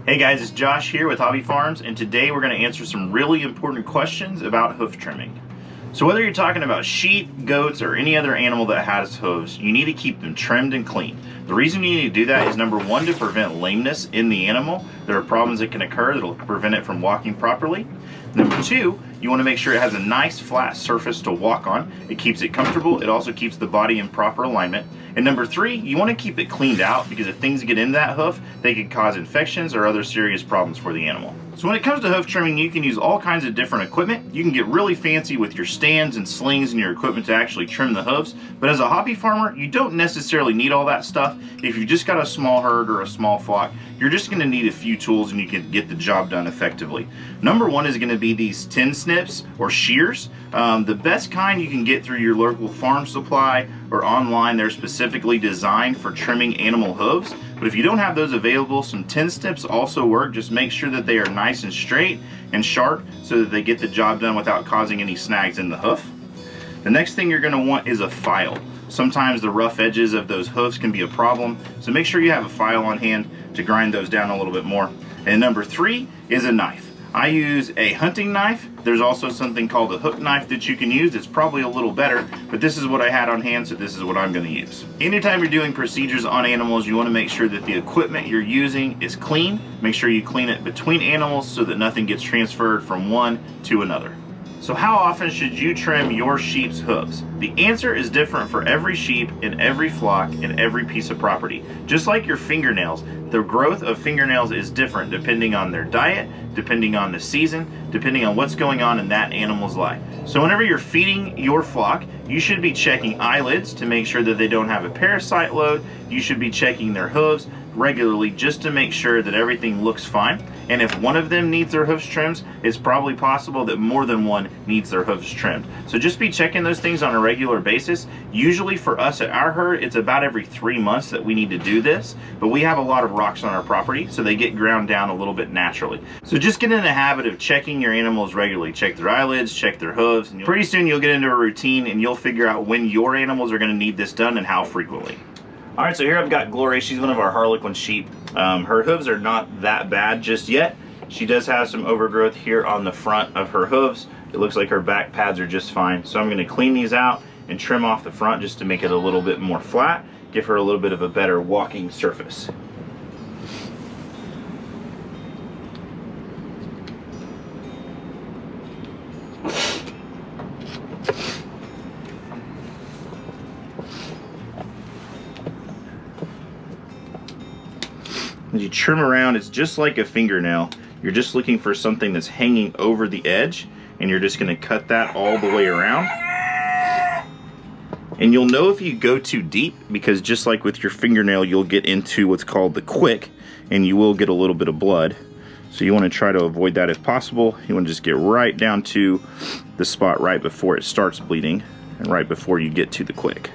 Hey guys, it's Josh here with Hobby Farms, and today we're going to answer some really important questions about hoof trimming. So whether you're talking about sheep, goats, or any other animal that has hooves, you need to keep them trimmed and clean. The reason you need to do that is number one, to prevent lameness in the animal. There are problems that can occur that will prevent it from walking properly. Number two, you want to make sure it has a nice flat surface to walk on. It keeps it comfortable. It also keeps the body in proper alignment. And number three, you want to keep it cleaned out, because if things get in that hoof, they could cause infections or other serious problems for the animal. So when it comes to hoof trimming, you can use all kinds of different equipment. You can get really fancy with your stands and slings and your equipment to actually trim the hooves. But as a hobby farmer, you don't necessarily need all that stuff. If you've just got a small herd or a small flock, you're just going to need a few tools and you can get the job done effectively. Number one is going to be these tin snips or shears. The best kind you can get through your local farm supply or online. They're specifically designed for trimming animal hooves. But if you don't have those available, some tin snips also work. Just make sure that they are nice and straight and sharp so that they get the job done without causing any snags in the hoof. The next thing you're going to want is a file. Sometimes the rough edges of those hoofs can be a problem, so make sure you have a file on hand to grind those down a little bit more. And number three is a knife. I use a hunting knife. There's also something called a hook knife that you can use. It's probably a little better, but this is what I had on hand, so this is what I'm going to use. Anytime you're doing procedures on animals, you want to make sure that the equipment you're using is clean. Make sure you clean it between animals so that nothing gets transferred from one to another. So how often should you trim your sheep's hooves? The answer is different for every sheep, in every flock, in every piece of property. Just like your fingernails, the growth of fingernails is different depending on their diet, depending on the season, depending on what's going on in that animal's life. So whenever you're feeding your flock, you should be checking eyelids to make sure that they don't have a parasite load. You should be checking their hooves regularly just to make sure that everything looks fine. And if one of them needs their hooves trimmed, it's probably possible that more than one needs their hooves trimmed. So just be checking those things on a regular basis. Usually for us at our herd, it's about every 3 months that we need to do this, but we have a lot of rocks on our property, so they get ground down a little bit naturally. So just get in the habit of checking your animals regularly. Check their eyelids, check their hooves, and pretty soon you'll get into a routine and you'll figure out when your animals are going to need this done and how frequently. All right, so here I've got Glory. She's one of our Harlequin sheep. Her hooves are not that bad just yet. She does have some overgrowth here on the front of her hooves. It looks like her back pads are just fine. So I'm going to clean these out and trim off the front just to make it a little bit more flat, give her a little bit of a better walking surface. As you trim around, it's just like a fingernail. You're just looking for something that's hanging over the edge, and you're just going to cut that all the way around. And you'll know if you go too deep, because just like with your fingernail, you'll get into what's called the quick, and you will get a little bit of blood. So you want to try to avoid that if possible. You want to just get right down to the spot right before it starts bleeding and right before you get to the quick.